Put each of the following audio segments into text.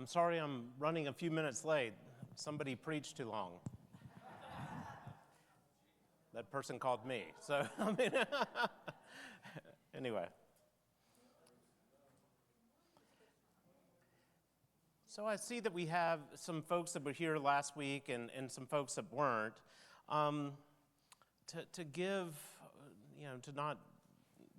I'm sorry I'm running a few minutes late. Somebody preached too long. That person called me. So, anyway. So I see that we have some folks that were here last week and some folks that weren't. To give, to not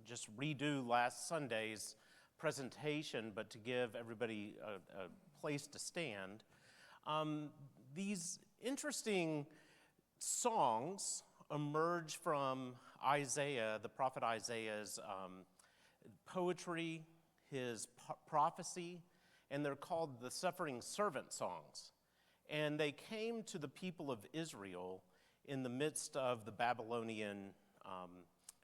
just redo last Sunday's presentation, but to give everybody a place to stand. These interesting songs emerge from Isaiah, the prophet Isaiah's poetry, his prophecy, and they're called the Suffering Servant songs. And they came to the people of Israel in the midst of the Babylonian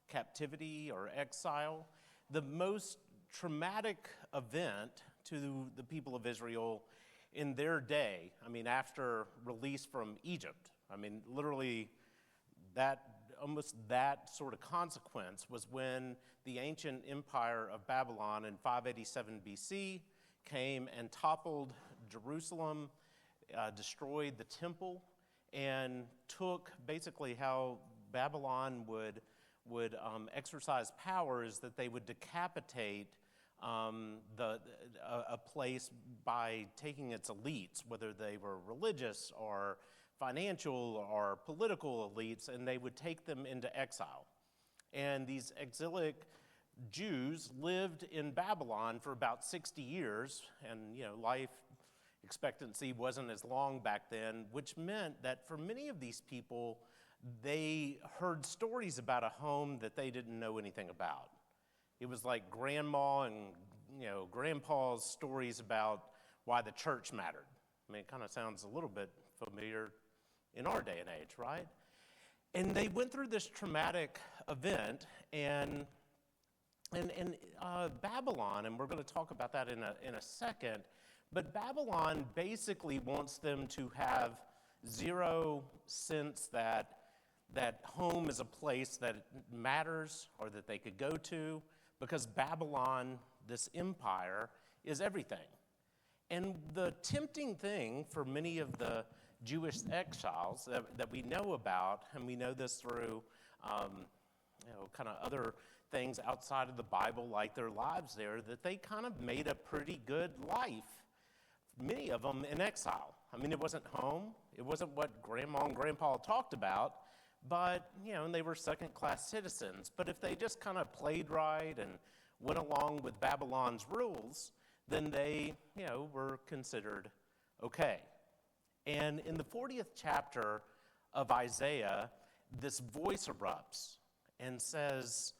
captivity or exile. The most traumatic event to the people of Israel in their day, after release from Egypt. Literally almost that sort of consequence was when the ancient empire of Babylon in 587 BC came and toppled Jerusalem, destroyed the temple, and took basically how Babylon would exercise power is that they would decapitate a place by taking its elites, whether they were religious or financial or political elites, and they would take them into exile. And these exilic Jews lived in Babylon for about 60 years, and life expectancy wasn't as long back then, which meant that for many of these people, they heard stories about a home that they didn't know anything about. It was like grandma and grandpa's stories about why the church mattered. It kind of sounds a little bit familiar in our day and age, right? And they went through this traumatic event, and Babylon, and we're going to talk about that in a second, but Babylon basically wants them to have zero sense that home is a place that matters or that they could go to, because Babylon, this empire, is everything. And the tempting thing for many of the Jewish exiles that we know about, and we know this through kind of other things outside of the Bible, like their lives there, that they kind of made a pretty good life, many of them in exile. It wasn't home, it wasn't what grandma and grandpa talked about, but, and they were second-class citizens. But if they just kind of played right and went along with Babylon's rules, then they, were considered okay. And in the 40th chapter of Isaiah, this voice erupts and says,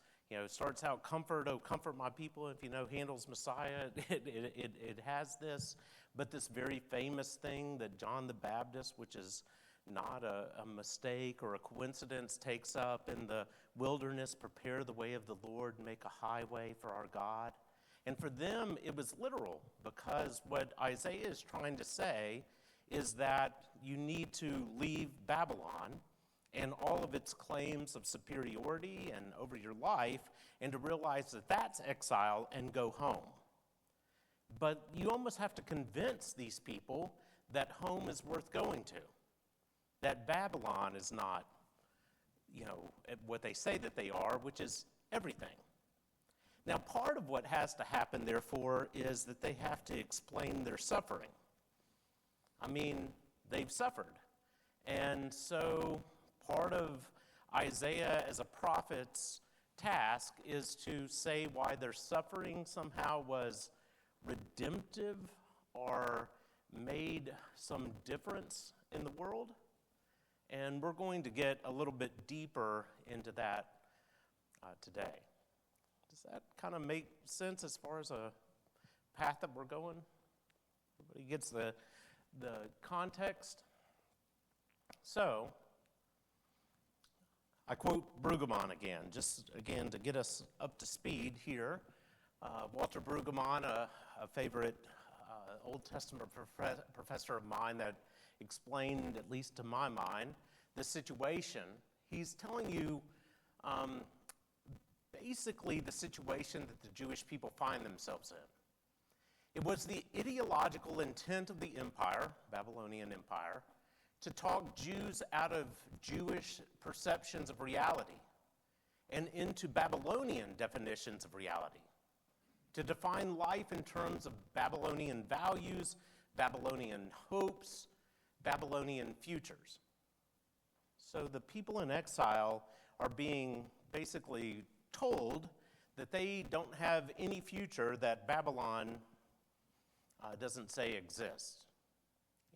starts out, "Comfort, oh, comfort my people." If you know Handel's Messiah, it has this. But this very famous thing that John the Baptist, which is not a mistake or a coincidence, takes up in the wilderness, "Prepare the way of the Lord, make a highway for our God." And for them, it was literal, because what Isaiah is trying to say is that you need to leave Babylon and all of its claims of superiority and over your life, and to realize that that's exile, and go home. But you almost have to convince these people that home is worth going to, that Babylon is not, what they say that they are, which is everything. Now, part of what has to happen, therefore, is that they have to explain their suffering. They've suffered. And so part of Isaiah as a prophet's task is to say why their suffering somehow was redemptive or made some difference in the world. And we're going to get a little bit deeper into that today. Does that kind of make sense as far as a path that we're going? Everybody gets the context? So, I quote Brueggemann again, just again to get us up to speed here. Walter Brueggemann, a favorite Old Testament professor of mine that explained, at least to my mind, the situation. He's telling you basically the situation that the Jewish people find themselves in. It was the ideological intent of the empire, Babylonian Empire, to talk Jews out of Jewish perceptions of reality and into Babylonian definitions of reality, to define life in terms of Babylonian values, Babylonian hopes, Babylonian futures. So the people in exile are being basically told that they don't have any future that Babylon doesn't say exists.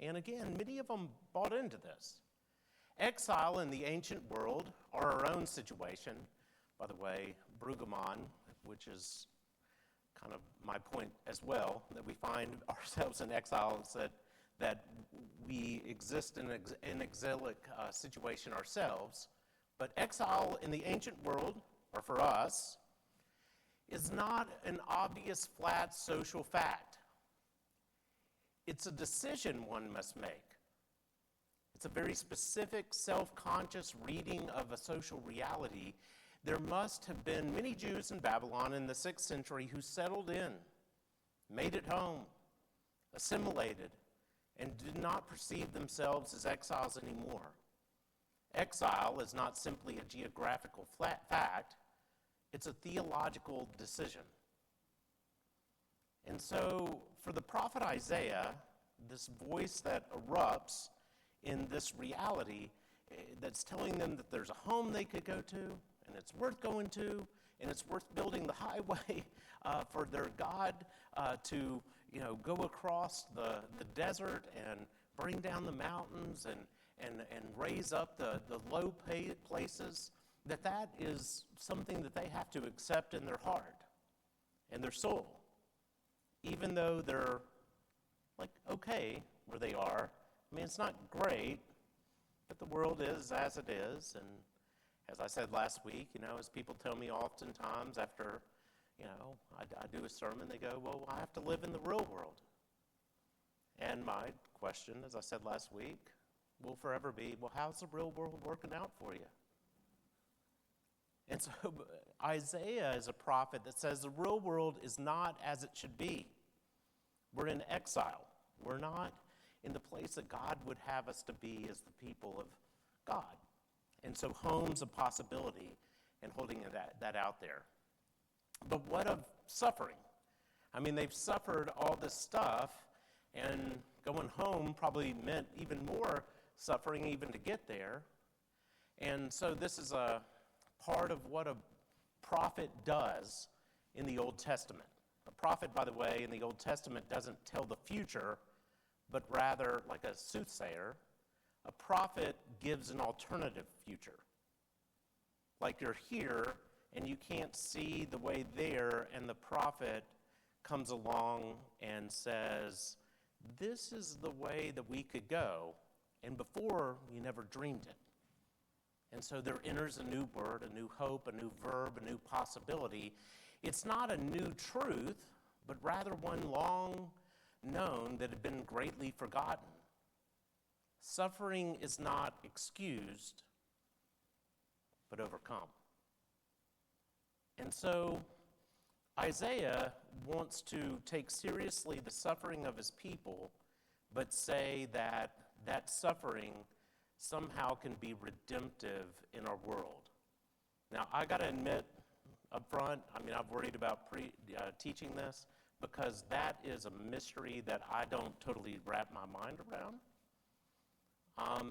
And again, many of them bought into this. Exile in the ancient world, or our own situation, by the way, Brueggemann, which is kind of my point as well, that we find ourselves in exile, is that we exist in an exilic situation ourselves. But exile in the ancient world, or for us, is not an obvious, flat social fact. It's a decision one must make. It's a very specific, self-conscious reading of a social reality. There must have been many Jews in Babylon in the 6th century who settled in, made it home, assimilated, and did not perceive themselves as exiles anymore. Exile is not simply a geographical fact, it's a theological decision. And so, for the prophet Isaiah, this voice that erupts in this reality that's telling them that there's a home they could go to, and it's worth going to, and it's worth building the highway for their God to go across the desert and bring down the mountains and raise up the low places, that is something that they have to accept in their heart and their soul. Even though they're okay where they are. I mean, it's not great, but the world is as it is. And as I said last week, as people tell me oftentimes after, I do a sermon, they go, well, I have to live in the real world. And my question, as I said last week, will forever be, well, how's the real world working out for you? And so Isaiah is a prophet that says the real world is not as it should be. We're in exile. We're not in the place that God would have us to be as the people of God. And so home's a possibility, and holding that out there. But what of suffering? I mean, they've suffered all this stuff, and going home probably meant even more suffering even to get there. And so this is a part of what a prophet does in the Old Testament. A prophet, by the way, in the Old Testament doesn't tell the future, but rather, like a soothsayer, a prophet gives an alternative future. Like you're here and you can't see the way there, and the prophet comes along and says, this is the way that we could go, and before you never dreamed it. And so there enters a new word, a new hope, a new verb, a new possibility. It's not a new truth, but rather one long known that had been greatly forgotten. Suffering is not excused, but overcome. And so Isaiah wants to take seriously the suffering of his people, but say that that suffering somehow can be redemptive in our world. Now, I got to admit up front, I've worried about teaching this, because that is a mystery that I don't totally wrap my mind around.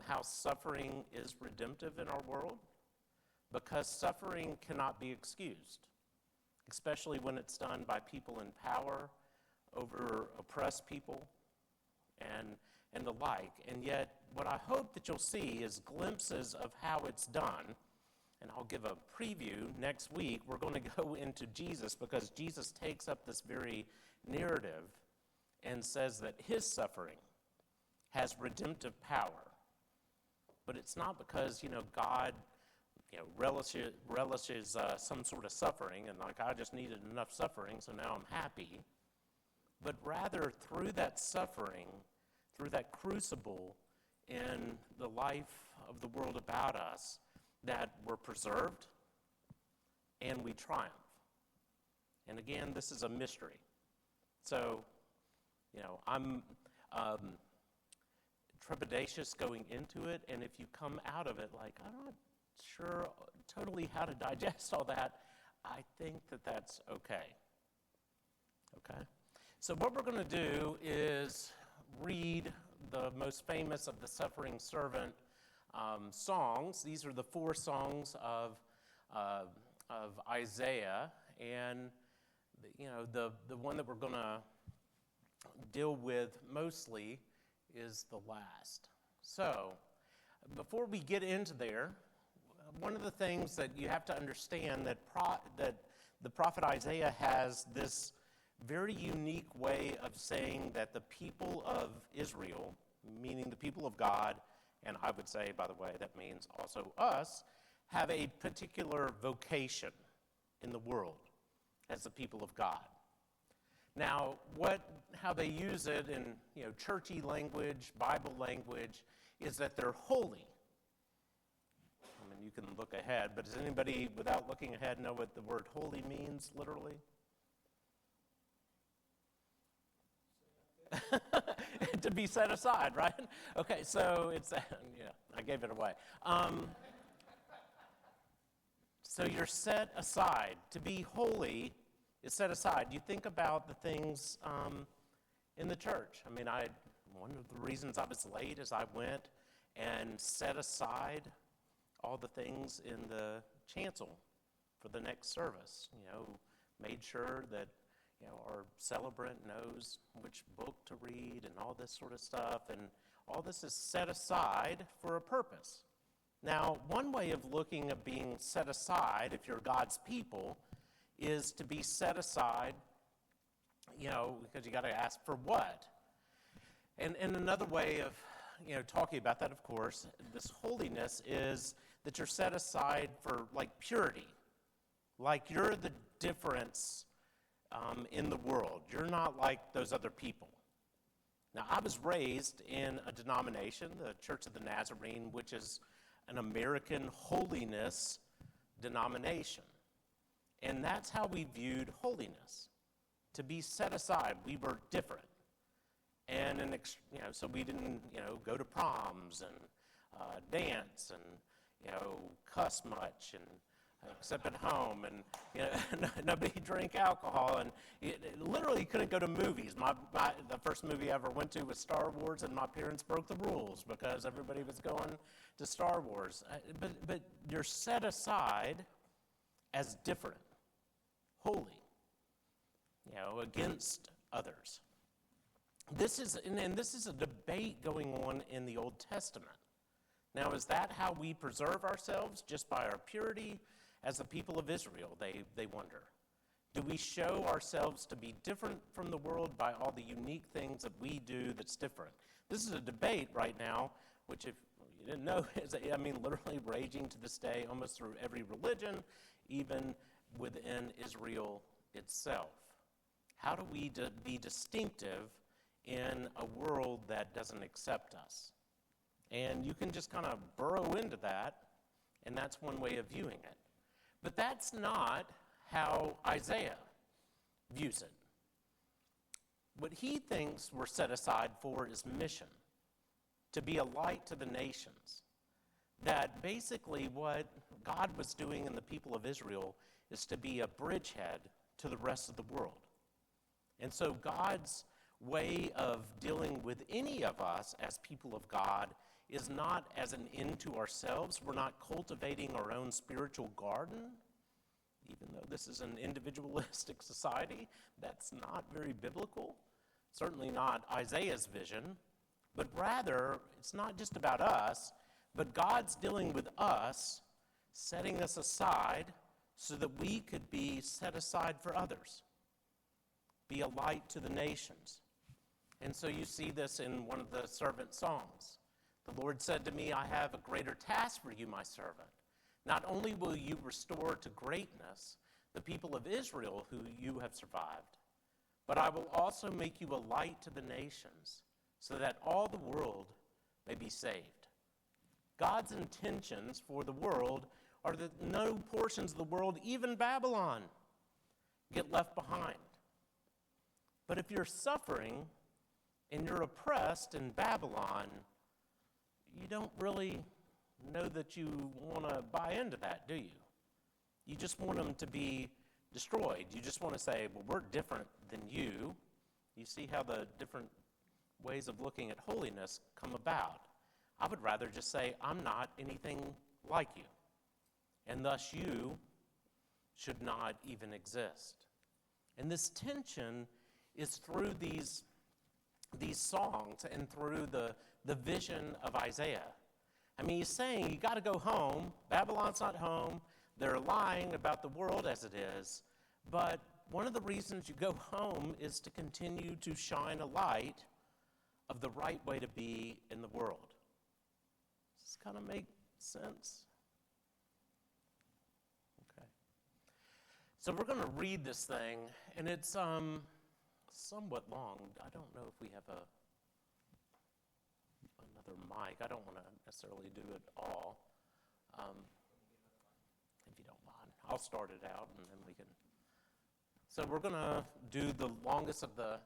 How suffering is redemptive in our world, because suffering cannot be excused, especially when it's done by people in power over oppressed people and the like. And yet, what I hope that you'll see is glimpses of how it's done. And I'll give a preview next week. We're going to go into Jesus, because Jesus takes up this very narrative and says that his suffering has redemptive power. But it's not because, God relishes some sort of suffering, and I just needed enough suffering, so now I'm happy. But rather, through that suffering, through that crucible in the life of the world about us, that we're preserved and we triumph. And again, this is a mystery. So I'm trepidatious going into it, and if you come out of it like, I'm not sure totally how to digest all that, I think that that's okay. Okay? So what we're going to do is read the most famous of the suffering servant songs. These are the 4 songs of Isaiah, and the one that we're going to deal with mostly is the last. So, before we get into there, one of the things that you have to understand that the prophet Isaiah has this very unique way of saying that the people of Israel, meaning the people of God, and I would say, by the way, that means also us, have a particular vocation in the world as the people of God. Now, how they use it in churchy language, Bible language, is that they're holy. I mean, you can look ahead, but does anybody, without looking ahead, know what the word holy means, literally? To be set aside, right? Okay, so it's, I gave it away. So you're set aside. To be holy is set aside. You think about the things in the church. I mean, one of the reasons I was late is I went and set aside all the things in the chancel for the next service. Made sure that our celebrant knows which book to read and all this sort of stuff, and all this is set aside for a purpose. Now, one way of looking at being set aside, if you're God's people, is to be set aside, because you got to ask for what? And another way of, talking about that, of course, this holiness is that you're set aside for, purity. Like you're the difference in the world. You're not like those other people. Now, I was raised in a denomination, the Church of the Nazarene, which is an American holiness denomination. And that's how we viewed holiness, to be set aside. We were different. And, so we didn't, go to proms and dance and, cuss much, and except at home, and nobody drank alcohol, and literally couldn't go to movies. The first movie I ever went to was Star Wars, and my parents broke the rules because everybody was going to Star Wars. But you're set aside as different, holy, against others. This is a debate going on in the Old Testament. Now, is that how we preserve ourselves, just by our purity? As the people of Israel, they wonder. Do we show ourselves to be different from the world by all the unique things that we do that's different? This is a debate right now, which, if you didn't know, is, literally raging to this day almost through every religion, even within Israel itself. How do we be distinctive in a world that doesn't accept us? And you can just kind of burrow into that, and that's one way of viewing it. But that's not how Isaiah views it. What he thinks we're set aside for is mission, to be a light to the nations. That basically what God was doing in the people of Israel is to be a bridgehead to the rest of the world. And so God's way of dealing with any of us as people of God is not as an end to ourselves. We're not cultivating our own spiritual garden, even though this is an individualistic society. That's not very biblical, certainly not Isaiah's vision, but rather it's not just about us, but God's dealing with us, setting us aside so that we could be set aside for others, be a light to the nations. And so you see this in one of the servant songs. The Lord said to me, I have a greater task for you, my servant. Not only will you restore to greatness the people of Israel who you have survived, but I will also make you a light to the nations, so that all the world may be saved. God's intentions for the world are that no portions of the world, even Babylon, get left behind. But if you're suffering, and you're oppressed in Babylon, you don't really know that you want to buy into that, do you? You just want them to be destroyed. You just want to say, well, we're different than you. You see how the different ways of looking at holiness come about. I would rather just say, I'm not anything like you, and thus you should not even exist. And this tension is through these songs and through the vision of Isaiah. I mean, he's saying you got to go home. Babylon's not home. They're lying about the world as it is. But one of the reasons you go home is to continue to shine a light of the right way to be in the world. Does this kind of make sense? Okay. So we're going to read this thing, and it's somewhat long. I don't know if we have another mic. I don't want to necessarily do it all. If you don't mind, I'll start it out, and then we can. So we're going to do the longest of the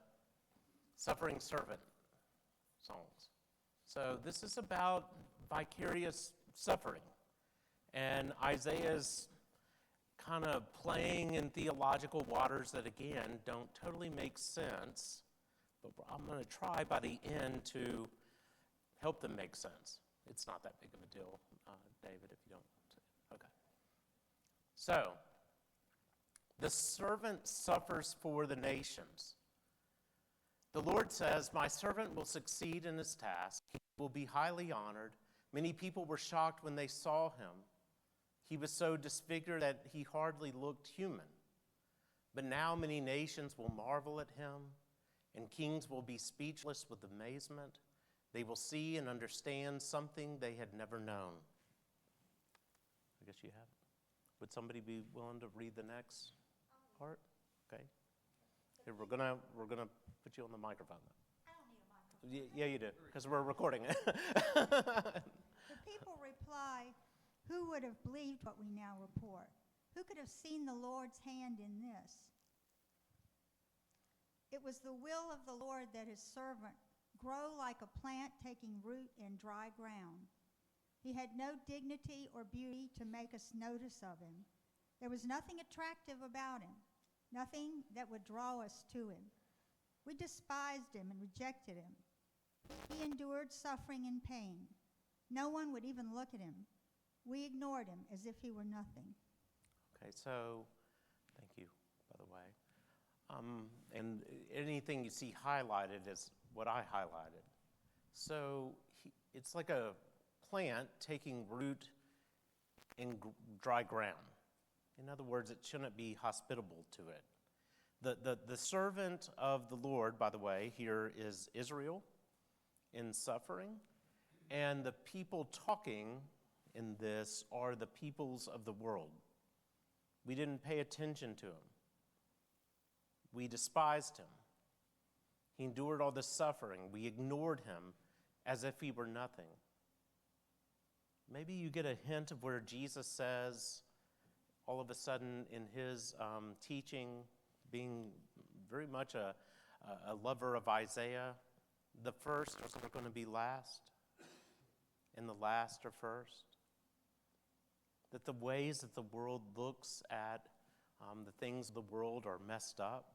suffering servant songs. So this is about vicarious suffering, and Isaiah's kind of playing in theological waters that, again, don't totally make sense, but I'm going to try by the end to help them make sense. It's not that big of a deal, David, if you don't say it. Okay. So, the servant suffers for the nations. The Lord says, my servant will succeed in his task. He will be highly honored. Many people were shocked when they saw him. He was so disfigured that he hardly looked human. But now many nations will marvel at him, and kings will be speechless with amazement. They will see and understand something they had never known. I guess you have it. Would somebody be willing to read the next part? Okay. Here, we're gonna put you on the microphone. I don't need a microphone. Yeah, you do, because we're recording it. The people reply, who would have believed what we now report? Who could have seen the Lord's hand in this? It was the will of the Lord that his servant grow like a plant taking root in dry ground. He had no dignity or beauty to make us notice of him. There was nothing attractive about him, nothing that would draw us to him. We despised him and rejected him. He endured suffering and pain. No one would even look at him. We ignored him as if he were nothing. Okay, so thank you, by the way. And anything you see highlighted is what I highlighted. So it's like a plant taking root in dry ground. In other words, it shouldn't be hospitable to it. The servant of the Lord, by the way, here is Israel in suffering, and the people talking in this are the peoples of the world. We didn't pay attention to him. We despised him. He endured all this suffering. We ignored him as if he were nothing. Maybe you get a hint of where Jesus says, all of a sudden in his teaching, being very much a lover of Isaiah, the first are going to be last, and the last are first. That the ways that the world looks at the things of the world are messed up,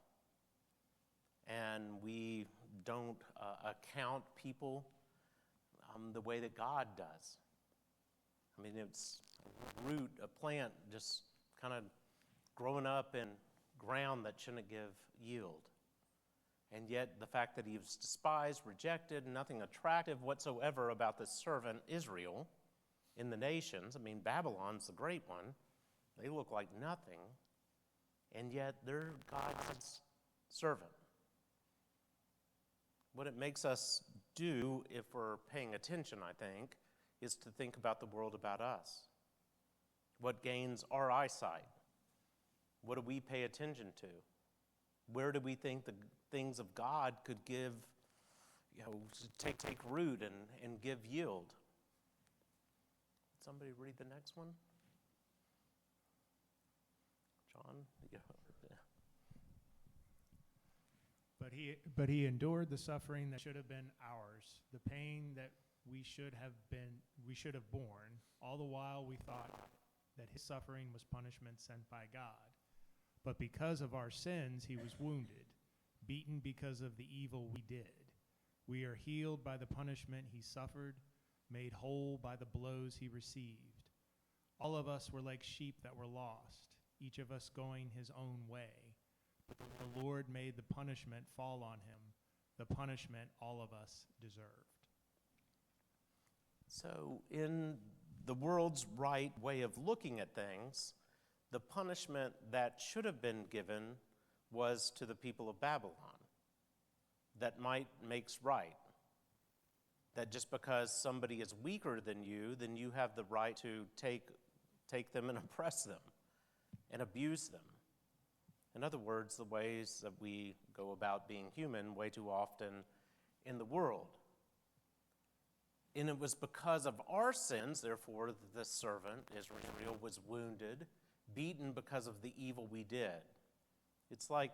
and we don't account people the way that God does. I mean, it's a root, a plant just kind of growing up in ground that shouldn't give yield. And yet the fact that he was despised, rejected, nothing attractive whatsoever about this servant Israel in the nations. I mean, Babylon's the great one. They look like nothing. And yet they're God's servant. What it makes us do, if we're paying attention, I think, is to think about the world about us. What gains our eyesight? What do we pay attention to? Where do we think the things of God could give, take root and give yield? Somebody read the next one? John? Yeah. But he endured the suffering that should have been ours, the pain that we should have borne. All the while we thought that his suffering was punishment sent by God. But because of our sins, he was wounded, beaten because of the evil we did. We are healed by the punishment he suffered, made whole by the blows he received. All of us were like sheep that were lost, each of us going his own way. But the Lord made the punishment fall on him, the punishment all of us deserved. So, in the world's right way of looking at things, the punishment that should have been given was to the people of Babylon. That might makes right. That just because somebody is weaker than you, then you have the right to take them and oppress them and abuse them. In other words, the ways that we go about being human way too often in the world. And it was because of our sins, therefore, that the servant, Israel, was wounded, beaten because of the evil we did. It's like,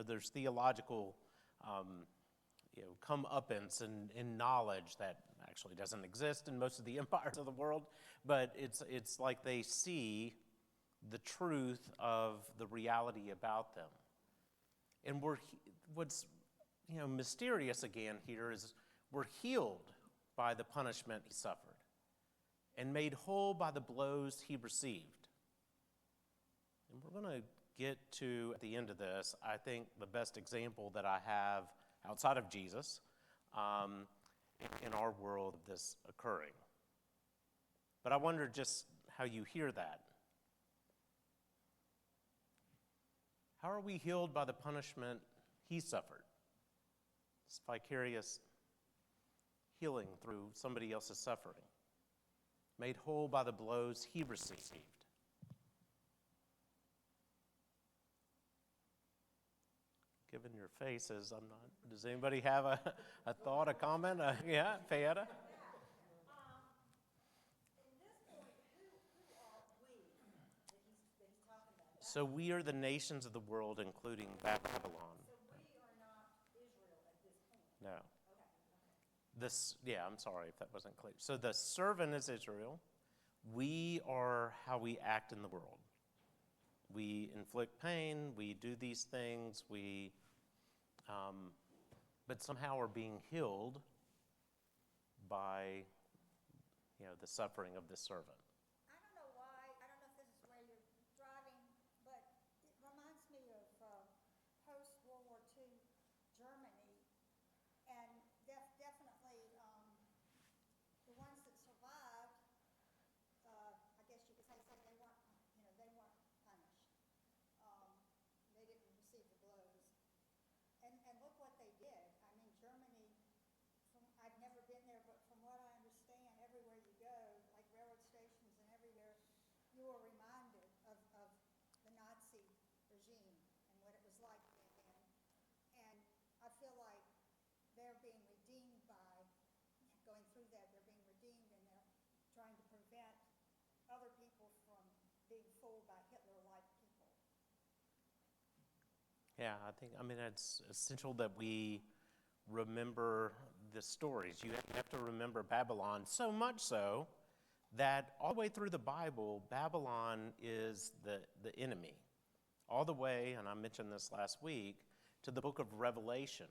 there's theological comeuppance in knowledge that actually doesn't exist in most of the empires of the world, but it's like they see the truth of the reality about them. And what's mysterious again here is we're healed by the punishment he suffered and made whole by the blows he received. And we're going to get to, at the end of this, I think the best example that I have outside of Jesus in our world of this occurring. But I wonder just how you hear that. How are we healed by the punishment he suffered? It's vicarious healing through somebody else's suffering. Made whole by the blows he received. Given your faces, I'm not. Does anybody have a thought, a comment? Yeah, Fayetta? So we are the nations of the world, including Babylon. So we are not Israel at this point. No. Okay. I'm sorry if that wasn't clear. So the servant is Israel. We are how we act in the world. We inflict pain. We do these things. But somehow are being healed by, the suffering of the servant. I don't know why. I don't know if this is where you're driving, but it reminds me of post-World War II Germany, and definitely the ones that survived. I guess you could say they weren't, they weren't punished. They didn't receive the blows, and look what they did. I mean, Germany. I've never been there, but from what I understand, everywhere you go, like railroad stations and everywhere, you are reminded of the Nazi regime and what it was like back then. And I feel like they're being redeemed by going through that. They're being redeemed, and they're trying to prevent other people from being fooled by Hitler-like people. Yeah, it's essential that we remember the stories. You have to remember Babylon, so much so that all the way through the Bible, Babylon is the enemy. All the way, and I mentioned this last week, to the book of Revelation,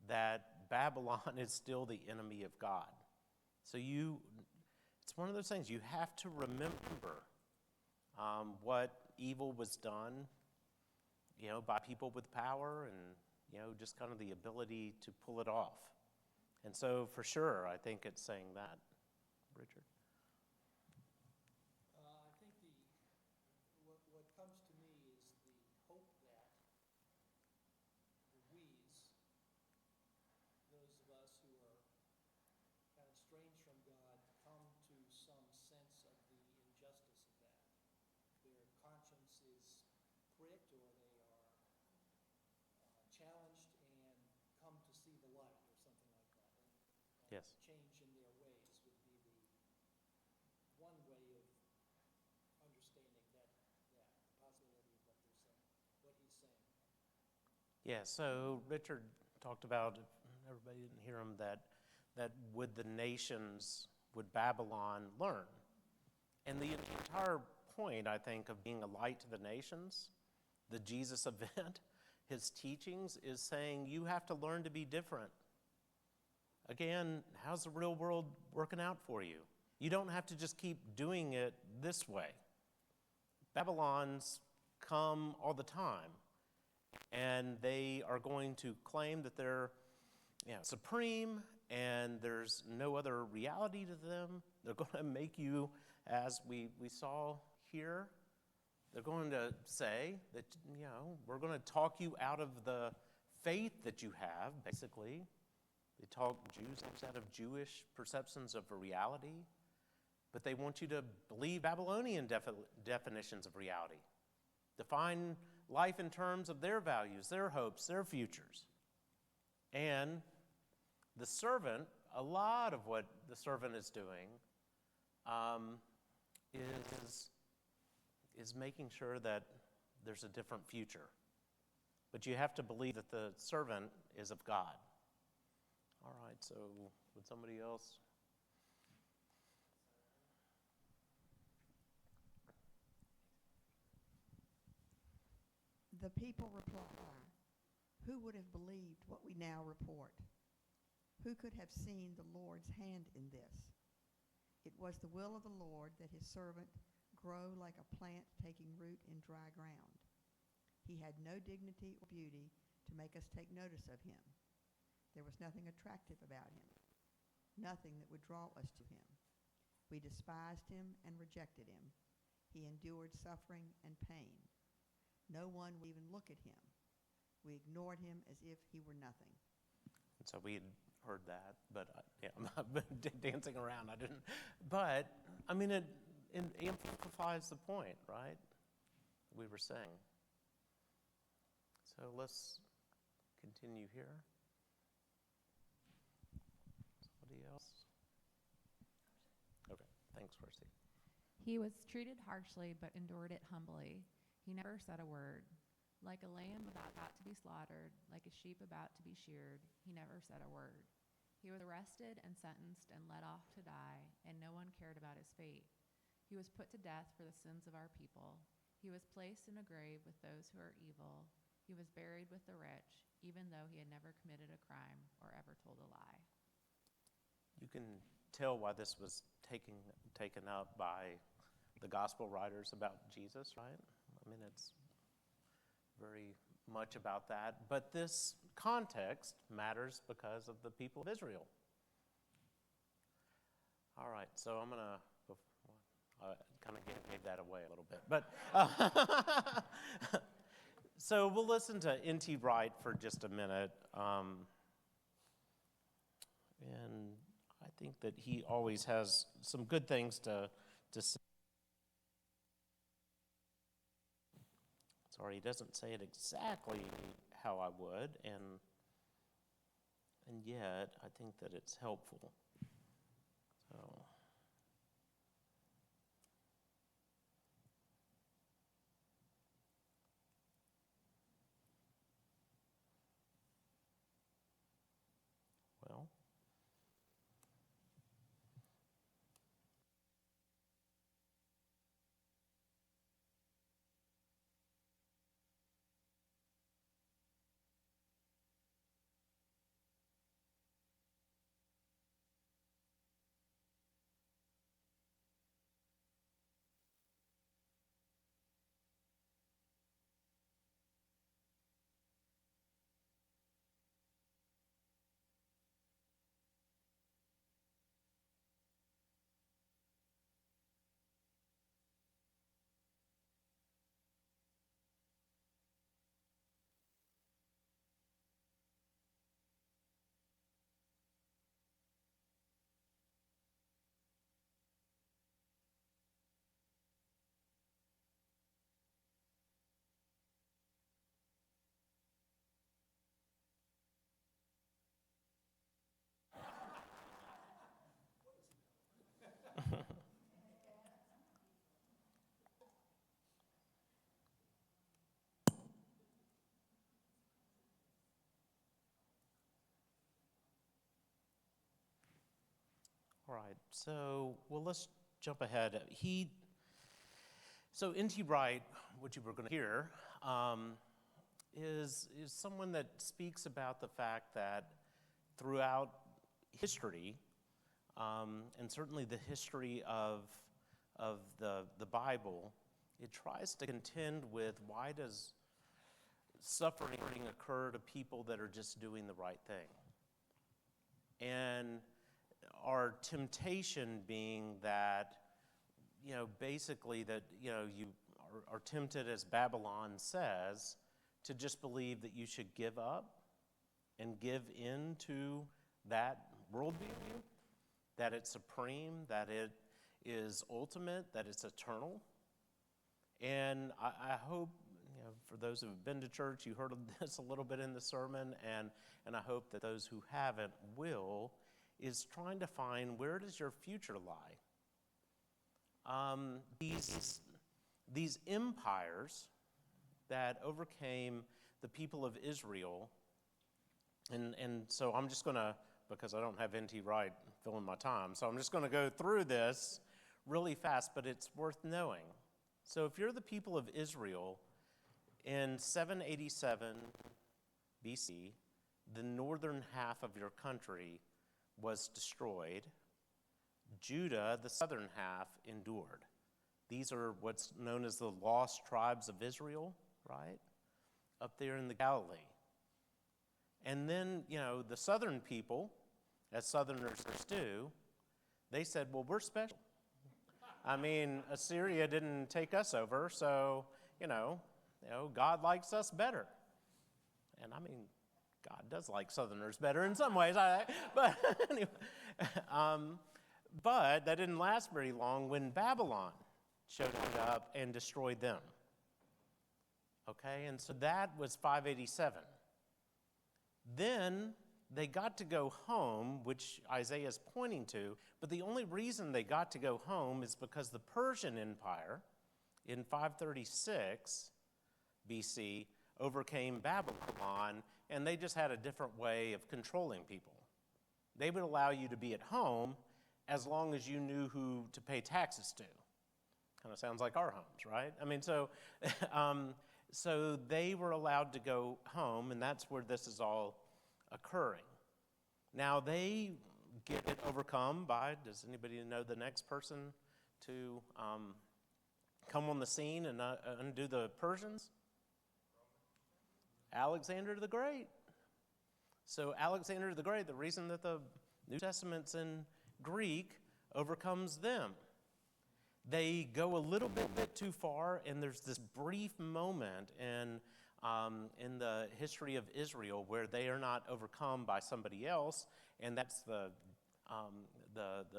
that Babylon is still the enemy of God. So it's one of those things you have to remember what evil was done, by people with power and, just kind of the ability to pull it off. And so, for sure, I think it's saying that. Richard? I think what comes to me is the hope that the we's, those of us who are kind of strange from God, come to some sense of the injustice of that. Their conscience is pricked, or they are challenged and come to see the light, or something like that. Yes. Change in their ways would be the one way of understanding that the possibility of what he's saying. Yeah, so Richard talked about, if everybody didn't hear him, that would the nations, would Babylon learn? And the entire point, I think, of being a light to the nations, the Jesus event, his teachings, is saying you have to learn to be different. Again, how's the real world working out for you? You don't have to just keep doing it this way. Babylons come all the time, and they are going to claim that they're supreme, and there's no other reality to them. They're going to make you, as we saw here, they're going to say that, we're going to talk you out of the faith that you have, basically. They talk Jews out of Jewish perceptions of reality, but they want you to believe Babylonian definitions of reality. Define life in terms of their values, their hopes, their futures. And the servant, a lot of what the servant is doing is making sure that there's a different future. But you have to believe that the servant is of God. All right, so would somebody else? The people replied, "Who would have believed what we now report? Who could have seen the Lord's hand in this? It was the will of the Lord that his servant grow like a plant taking root in dry ground. He had no dignity or beauty to make us take notice of him. There was nothing attractive about him, nothing that would draw us to him. We despised him and rejected him. He endured suffering and pain. No one would even look at him. We ignored him as if he were nothing." So we had heard that, but I'm not dancing around. I didn't. But, I mean, it amplifies the point, right? We were saying. So let's continue here. Somebody else? Okay, thanks, Percy. He was treated harshly, but endured it humbly. He never said a word. Like a lamb about to be slaughtered, like a sheep about to be sheared, he never said a word. He was arrested and sentenced and led off to die, and no one cared about his fate. He was put to death for the sins of our people. He was placed in a grave with those who are evil. He was buried with the rich, even though he had never committed a crime or ever told a lie. You can tell why this was taken up by the gospel writers about Jesus, right? I mean, it's very much about that. But this context matters because of the people of Israel. All right, so I'm going to, I kind of gave that away a little bit. But so we'll listen to N.T. Wright for just a minute. And I think that he always has some good things to say. Sorry, he doesn't say it exactly how I would, and yet I think that it's helpful. So, well, All right, so, well, let's jump ahead. So N.T. Wright, what you were going to hear, is someone that speaks about the fact that throughout history, and certainly the history of the Bible, it tries to contend with why does suffering occur to people that are just doing the right thing. And our temptation being that, basically that, you are tempted, as Babylon says, to just believe that you should give up and give in to that worldview, that it's supreme, that it is ultimate, that it's eternal. And I hope, for those who have been to church, you heard of this a little bit in the sermon, and I hope that those who haven't will, is trying to find, where does your future lie? These empires that overcame the people of Israel, and so I'm just going to, because I don't have N.T. Wright filling my time, so I'm just going to go through this really fast, but it's worth knowing. So if you're the people of Israel, in 787 BC, the northern half of your country was destroyed. Judah, the southern half, endured. These are what's known as the lost tribes of Israel, right? Up there in the Galilee. And then, the southern people, as southerners do, they said, well, we're special. I mean, Assyria didn't take us over, so, God likes us better. And I mean, God does like southerners better in some ways. But anyway, but that didn't last very long when Babylon showed up and destroyed them. Okay, and so that was 587. Then they got to go home, which Isaiah is pointing to, but the only reason they got to go home is because the Persian Empire in 536 BC overcame Babylon, and they just had a different way of controlling people. They would allow you to be at home as long as you knew who to pay taxes to. Kind of sounds like our homes, right? I mean, so so they were allowed to go home, and that's where this is all occurring. Now, they get overcome by, does anybody know the next person to come on the scene and undo the Persians? Alexander the Great. So Alexander the Great, the reason that the New Testament's in Greek, overcomes them. They go a little bit too far, and there's this brief moment in the history of Israel where they are not overcome by somebody else, and that's the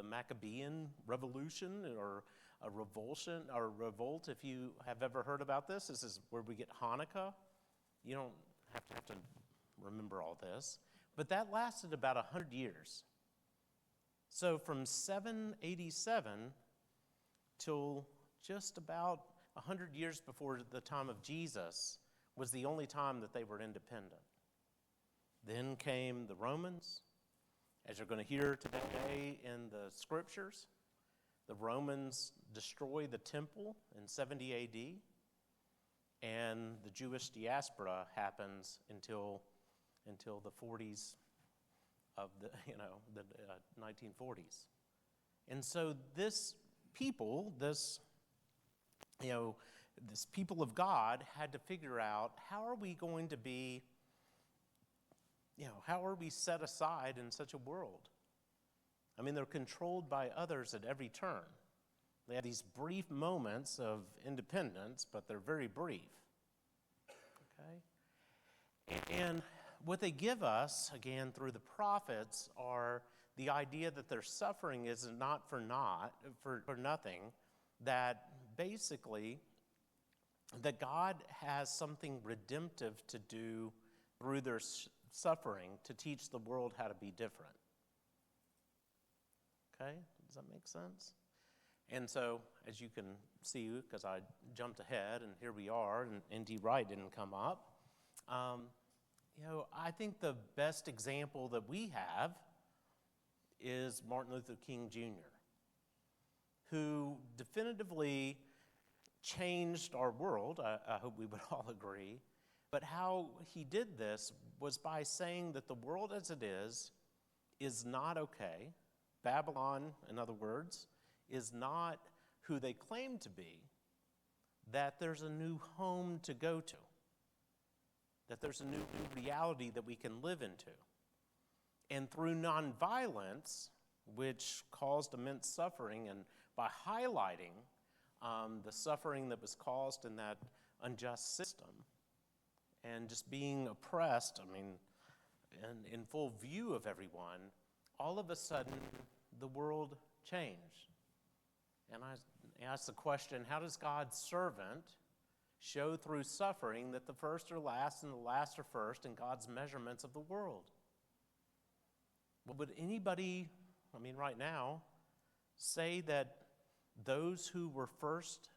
Maccabean Revolution, or a revulsion or revolt. If you have ever heard about this is where we get Hanukkah. You don't have to remember all this, but that lasted about 100 years. So from 787 till just about 100 years before the time of Jesus was the only time that they were independent. Then came the Romans, as you're going to hear today in the scriptures. The Romans destroy the temple in 70 AD, and the Jewish diaspora happens until the 40s of the 1940s. And so this people, this people of God had to figure out, how are we going to be, how are we set aside in such a world? I mean, they're controlled by others at every turn. They have these brief moments of independence, but they're very brief. Okay? And what they give us, again, through the prophets, are the idea that their suffering is not for nothing, that basically that God has something redemptive to do through their suffering to teach the world how to be different. Okay? Does that make sense? And so, as you can see, because I jumped ahead, and here we are, and N.T. Wright didn't come up, I think the best example that we have is Martin Luther King Jr., who definitively changed our world. I hope we would all agree. But how he did this was by saying that the world as it is not okay. Babylon, in other words, is not who they claim to be, that there's a new home to go to, that there's a new reality that we can live into. And through nonviolence, which caused immense suffering, and by highlighting the suffering that was caused in that unjust system, and just being oppressed, in full view of everyone, all of a sudden the world changed. And I asked the question, how does God's servant show through suffering that the first are last and the last are first in God's measurements of the world? Well, would anybody, right now, say that those who were first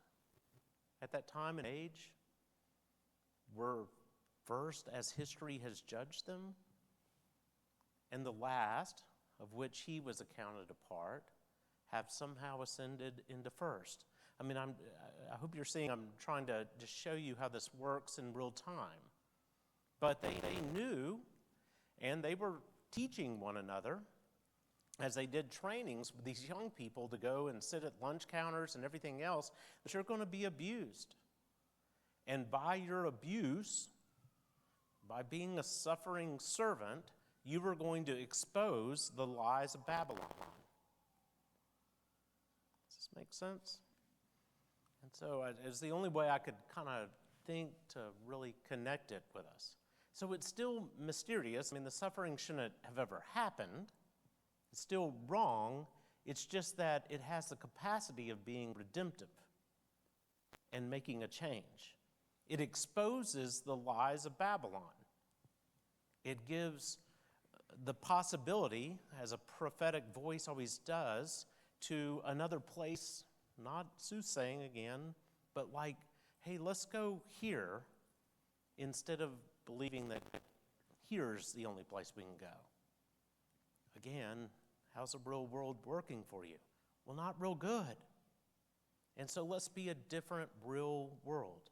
at that time and age were first as history has judged them, and the last, of which he was accounted a part, have somehow ascended into first? I hope you're seeing I'm trying to just show you how this works in real time. But they knew, and they were teaching one another as they did trainings with these young people to go and sit at lunch counters and everything else, that you're going to be abused. And by your abuse, by being a suffering servant, you were going to expose the lies of Babylon. Does this make sense? And so it's the only way I could kind of think to really connect it with us. So it's still mysterious. The suffering shouldn't have ever happened. It's still wrong. It's just that it has the capacity of being redemptive and making a change. It exposes the lies of Babylon. It gives the possibility, as a prophetic voice always does, to another place, not soothsaying again, but like, hey, let's go here, instead of believing that here's the only place we can go. Again, how's the real world working for you? Well, not real good. And so let's be a different real world.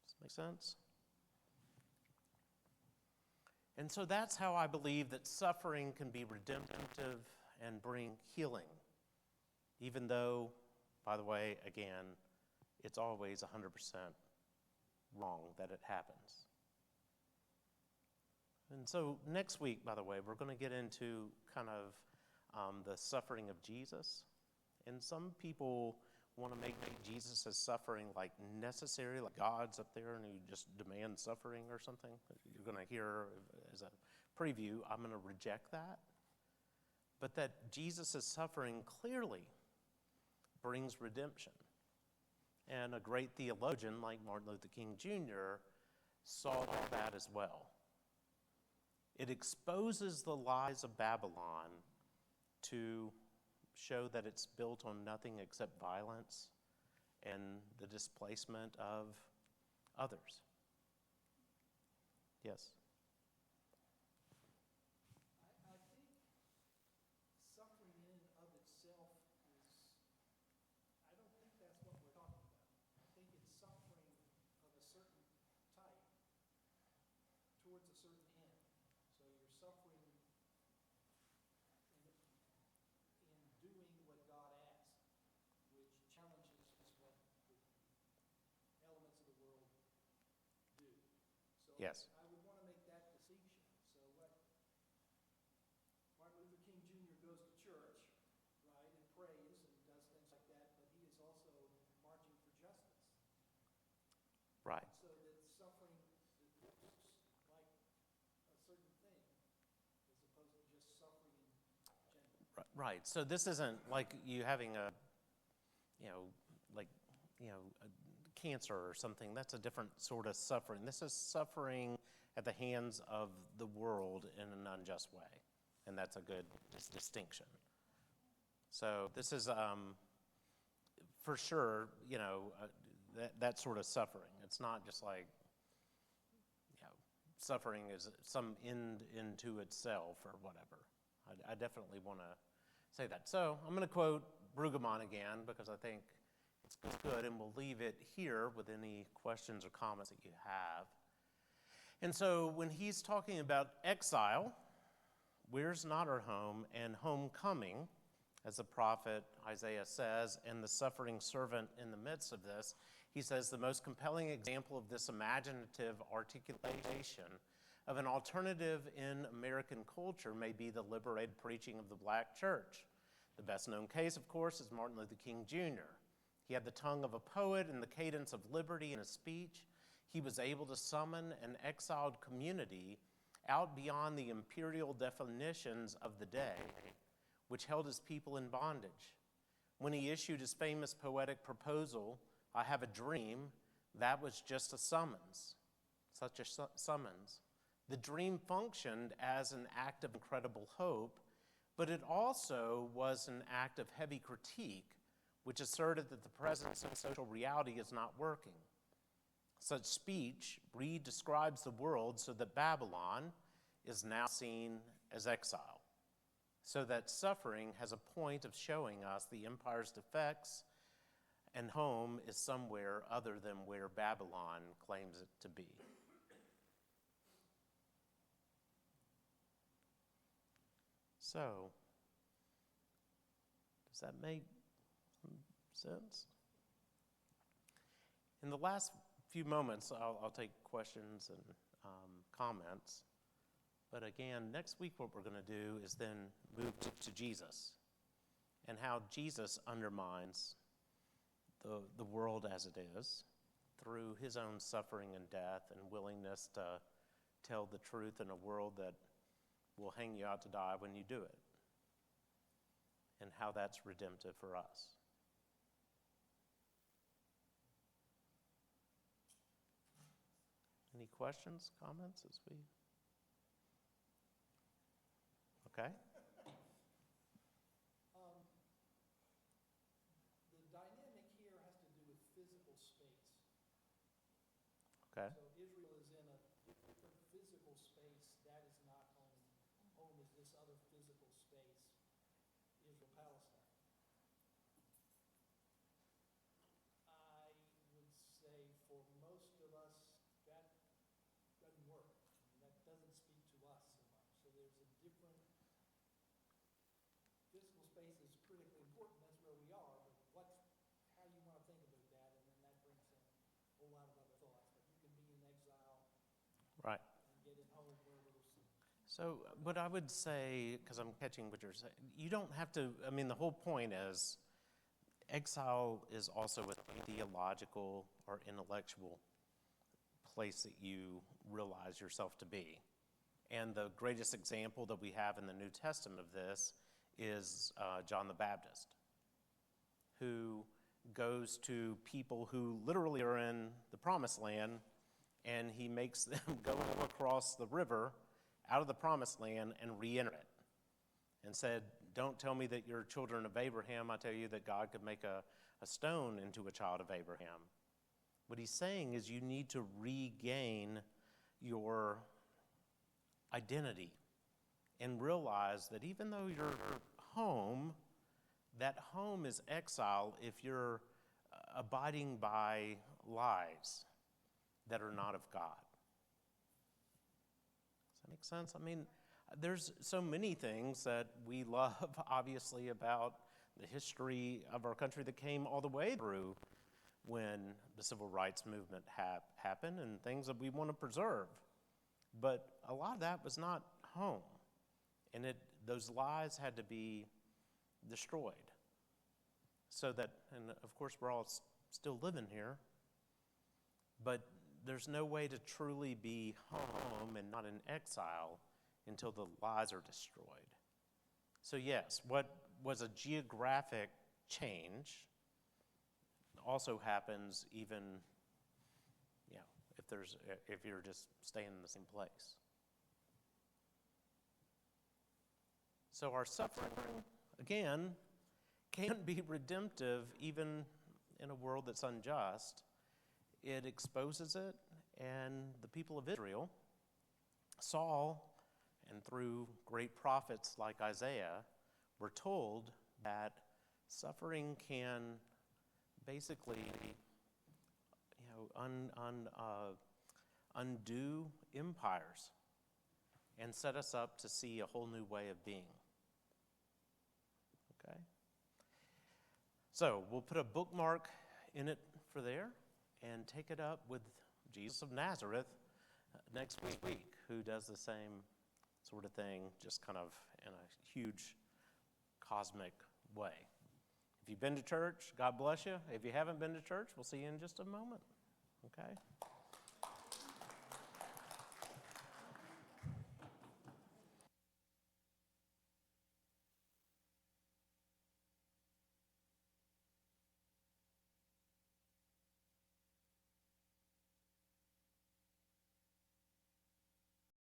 Does that make sense? And so that's how I believe that suffering can be redemptive and bring healing. Even though, by the way, again, it's always 100% wrong that it happens. And so next week, by the way, we're going to get into kind of the suffering of Jesus. And some people want to make Jesus' suffering like necessary, like God's up there and he just demands suffering or something. You're going to hear as a preview, I'm going to reject that. But that Jesus' suffering clearly brings redemption. And a great theologian like Martin Luther King Jr. saw that as well. It exposes the lies of Babylon to show that it's built on nothing except violence and the displacement of others. Yes? I think suffering in and of itself is, I don't think that's what we're talking about. I think it's suffering of a certain type towards a certain end. So you're suffering in doing what God asks, which challenges what the elements of the world do. So Yes. I would want to make that distinction. So what Martin Luther King Jr. goes to church, right, and prays and does things like that, but he is also marching for justice. Right. So that suffering looks like a certain thing, as opposed to just suffering in general. Right. So this isn't like you having a cancer or something. That's a different sort of suffering. This is suffering at the hands of the world in an unjust way. And that's a good distinction. So this is, for sure, that sort of suffering. It's not just like, suffering is some end into itself or whatever. I definitely want to say that. So I'm going to quote Brueggemann again because I think it's good, and we'll leave it here with any questions or comments that you have. And so when he's talking about exile, where's not our home, and homecoming, as the prophet Isaiah says, and the suffering servant in the midst of this, he says the most compelling example of this imaginative articulation of an alternative in American culture may be the liberated preaching of the black church. The best known case, of course, is Martin Luther King Jr. He had the tongue of a poet and the cadence of liberty in his speech. He was able to summon an exiled community out beyond the imperial definitions of the day, which held his people in bondage. When he issued his famous poetic proposal, "I have a dream," that was just a summons, such a summons. The dream functioned as an act of incredible hope, but it also was an act of heavy critique, which asserted that the present social reality is not working. Such speech re-describes the world so that Babylon is now seen as exile, so that suffering has a point of showing us the empire's defects, and home is somewhere other than where Babylon claims it to be. So, does that make sense? In the last few moments, I'll take questions and comments. But again, next week what we're going to do is then move to Jesus and how Jesus undermines the world as it is through his own suffering and death and willingness to tell the truth in a world that will hang you out to die when you do it, and how that's redemptive for us. Any questions, comments as we... Okay. The dynamic here has to do with physical space. Okay. So Israel is in a different physical space. That is not home. Home is this other physical space, Israel-Palestine. I would say for most of us, that doesn't work. That doesn't speak to us so much. So there's a different... Physical space is critically important. That's where we are. But how you want to think about that, and then that brings in a whole lot of other thoughts. But you can be in exile, Right. and get in home where there's some... So what I would say, because I'm catching what you're saying, you don't have to, I mean, the whole point is exile is also a theological or intellectual place that you realize yourself to be. And the greatest example that we have in the New Testament of this is John the Baptist, who goes to people who literally are in the promised land, and he makes them go across the river out of the promised land and re-enter it, and said, "Don't tell me that you're children of Abraham. I tell you that God could make a stone into a child of Abraham." What he's saying is you need to regain your identity and realize that even though you're home, that home is exile if you're abiding by lies that are not of God. Does that make sense? I mean, there's so many things that we love, obviously, about the history of our country that came all the way through when the civil rights movement happened, and things that we want to preserve. But a lot of that was not home. And those lies had to be destroyed. So that, and of course we're all still living here, but there's no way to truly be home and not in exile until the lies are destroyed. So yes, what was a geographic change also happens even, if you're just staying in the same place. So our suffering, again, can be redemptive even in a world that's unjust. It exposes it, and the people of Israel saw and through great prophets like Isaiah, we're told that suffering can basically, undo empires and set us up to see a whole new way of being. Okay? So we'll put a bookmark in it for there and take it up with Jesus of Nazareth next week, who does the same sort of thing, just kind of in a huge cosmic way. If you've been to church, God bless you. If you haven't been to church, we'll see you in just a moment. Okay?